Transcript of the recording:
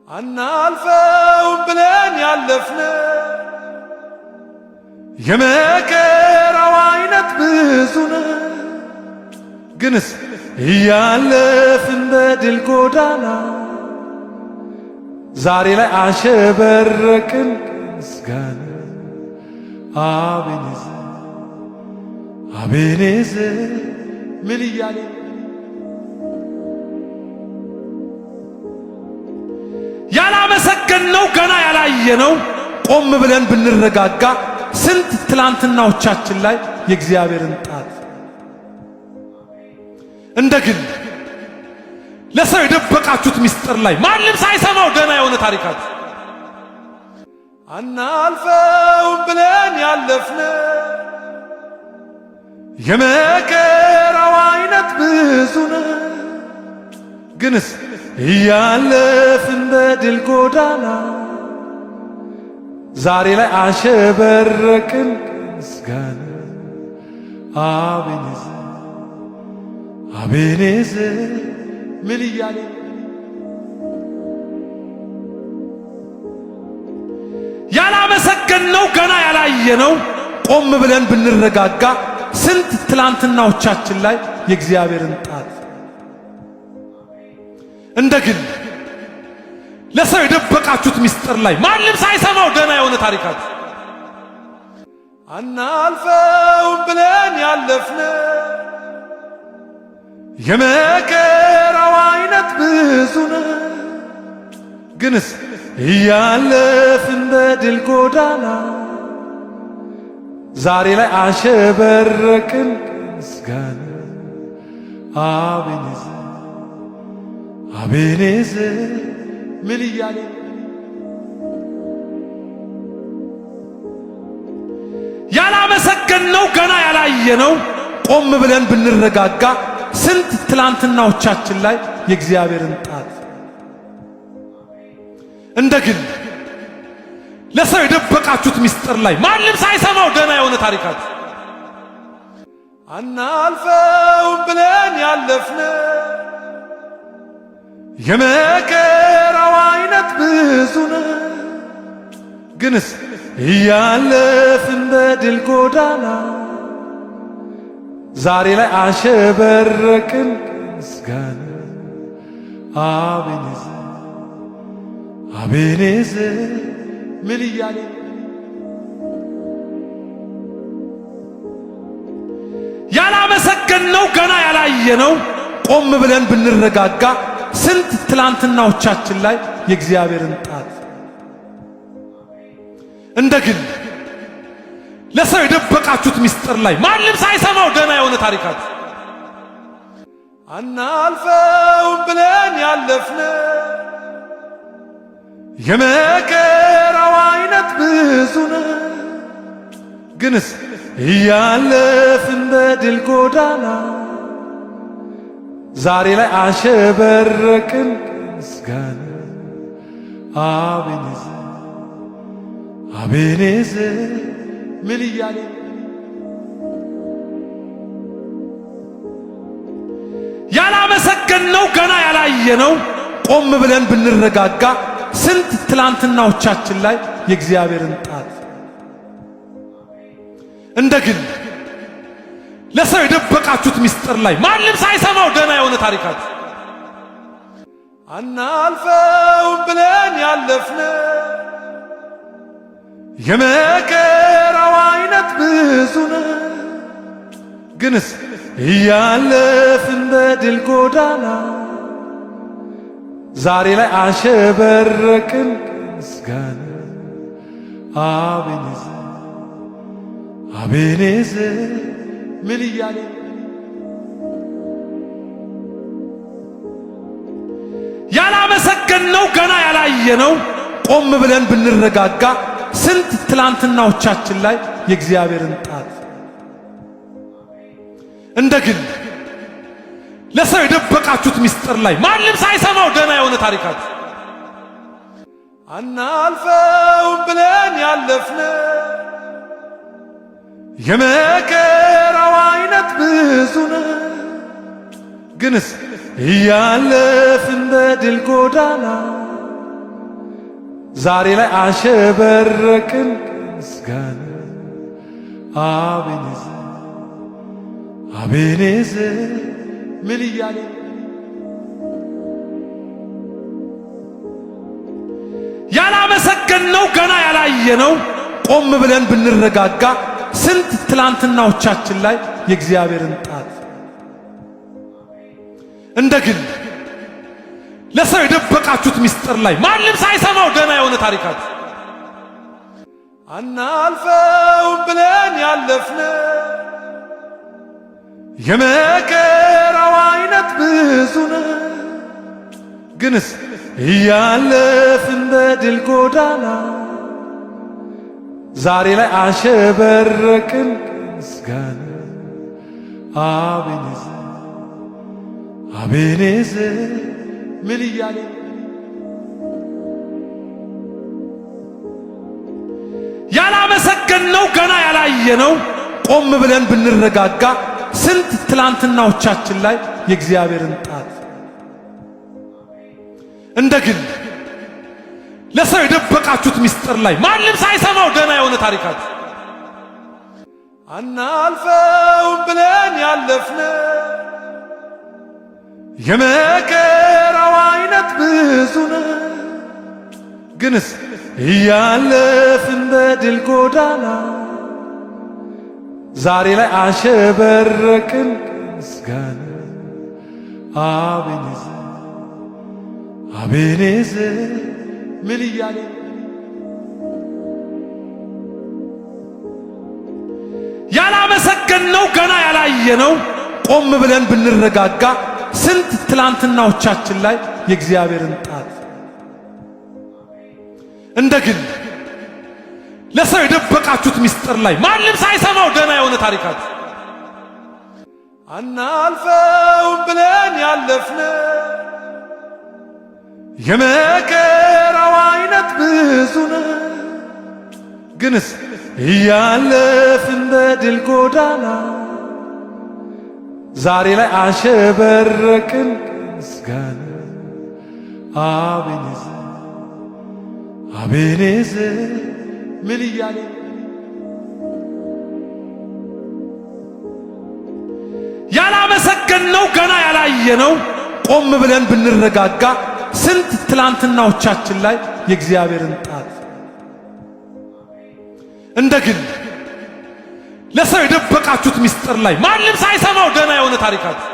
አናልፈውም ብለን ያለፍነ የመከራው አይነት ብዙ ነው። ግንስ እያለፍን በድል ጎዳና ዛሬ ላይ አሸበረቅን ምስጋና። አቤኔዘር አቤኔዘር ምን እያለ ያላመሰገንነው ገና ያላየነው ቆም ብለን ብንረጋጋ ስንት ትላንትናዎቻችን ላይ የእግዚአብሔርን ጣት እንደ ግል ለሰው የደበቃችሁት ምስጢር ላይ ማንም ሳይሰማው ደህና የሆነ ታሪካችሁ አናልፈውም ብለን ያለፍነ የመከራው አይነት ብዙ ነው። ግንስ እያለፍን በድል ጎዳና ዛሬ ላይ አሸበረቅን ምስጋና። አቤኔዘር አቤኔዘር ምን እያለ ያላመሰገንነው ገና ያላየነው ቆም ብለን ብንረጋጋ ስንት ትላንትናዎቻችን ላይ የእግዚአብሔርን ጣት እንደ ግል ለሰው የደበቃችሁት ምስጢር ላይ ማንም ሳይሰማው ደህና የሆነ ታሪካችሁ አናልፈውም ብለን ያለፍነ የመከራው አይነት ብዙ ነው። ግንስ እያለፍን በድል ጎዳና ዛሬ ላይ አሸበረቅን ምስጋና። አቤኔዘር አቤኔዘር ምን እያለ ያላመሰገንነው ገና ያላየነው ቆም ብለን ብንረጋጋ ስንት ትላንትናዎቻችን ላይ የእግዚአብሔርን ጣት እንደ ግል ለሰው የደበቃችሁት ምስጢር ላይ ማንም ሳይሰማው ደህና የሆነ ታሪካችሁ አናልፈውም ብለን ያለፍነ የመከራው አይነት ብዙ ነው። ግንስ እያለፍን በድል ጎዳና ዛሬ ላይ አሸበረቅን ምስጋና። አቤኔዘር አቤኔዘር ምን እያለ ያላመሰገንነው ገና ያላየነው ቆም ብለን ብንረጋጋ ስንት ትላንትናዎቻችን ላይ የእግዚአብሔርን ጣት እንደ ግል ለሰው የደበቃችሁት ምስጢር ላይ ማንም ሳይሰማው ደህና የሆነ ታሪካችሁ አናልፈውም ብለን ያለፍነ የመከራው አይነት ብዙ ነው። ግንስ እያለፍን በድል ጎዳና ዛሬ ላይ አሸበረቅን ምስጋና። አቤኔዘር አቤኔዘር ምን እያለ ያላመሰገንነው ገና ያላየነው ቆም ብለን ብንረጋጋ ስንት ትላንትናዎቻችን ላይ የእግዚአብሔርን ጣት እንደ ግል ለሰው የደበቃችሁት ምስጢር ላይ ማንም ሳይሰማው ደህና የሆነ ታሪካችሁ አናልፈውም ብለን ያለፍነ የመከራው አይነት ብዙ ነው። ግንስ እያለፍን በድል ጎዳና ዛሬ ላይ አሸበረቅን ምስጋና። አቤኔዘር አቤኔዘር ምን እያለ ያላመሰገንነው ገና ያላየነው ቆም ብለን ብንረጋጋ ስንት ትላንትናዎቻችን ላይ የእግዚአብሔርን ጣት እንደ ግል ለሰው የደበቃችሁት ምስጢር ላይ ማንም ሳይሰማው ደህና የሆነ ታሪካችሁ አናልፈውም ብለን ያለፍነ የመከራው አይነት ብዙ ነው። ግንስ እያለፍን በድል ጎዳና ዛሬ ላይ አሸበረቅን ምስጋና አቤኔዘር አቤኔዘር ምን እያለ ያላመሰገንነው ገና ያላየነው ቆም ብለን ብንረጋጋ ስንት ትላንትናዎቻችን ላይ የእግዚአብሔርን ጣት እንደ ግል ለሰው የደበቃችሁት ምስጢር ላይ ማንም ሳይሰማው ደህና የሆነ ታሪካችሁ አናልፈውም ብለን ያለፍነ የመከራው አይነት ብዙ ነው። ግንስ እያለፍን በድል ጎዳና ዛሬ ላይ አሸበረቅን ምስጋና አቤኔዘር አቤኔዘር ምን እያለ ያላመሰገንነው ገና ያላየነው ቆም ብለን ብንረጋጋ ስንት ትላንትናዎቻችን ላይ የእግዚአብሔርን ጣት እንደ ግል ለሰው የደበቃችሁት ምስጢር ላይ ማንም ሳይሰማው ደህና የሆነ ታሪካችሁ አናልፈውም ብለን ያለፍነ የመከራው አይነት ብዙ ነው። ግንስ እያለፍን በድል ጎዳና ዛሬ ላይ አሸበረቅን ምስጋና አቤኔዘር አቤኔዘር ምን እያለ ያላመሰገንነው ገና ያላየነው ቆም ብለን ብንረጋጋ ስንት ትላንትናዎቻችን ላይ የእግዚአብሔርን ጣት እንደ ግል ለሰው የደበቃችሁት ምስጢር ላይ ማንም ሳይሰማው ደህና የሆነ ታሪካችሁ አናልፈውም ብለን ያለፍነ የመከራው አይነት ብዙ ነው። ግንስ እያለፍን በድል ጎዳና ዛሬ ላይ አሸበረቅን ምስጋና አቤኔዘር አቤኔዘር ምን እያለ ያላመሰገንነው ገና ያላየነው ቆም ብለን ብንረጋጋ ስንት ትላንትናዎቻችን ላይ የእግዚአብሔርን ጣት እንደ ግል ለሰው የደበቃችሁት ምስጢር ላይ ማንም ሳይሰማው ደህና የሆነ ታሪካችሁ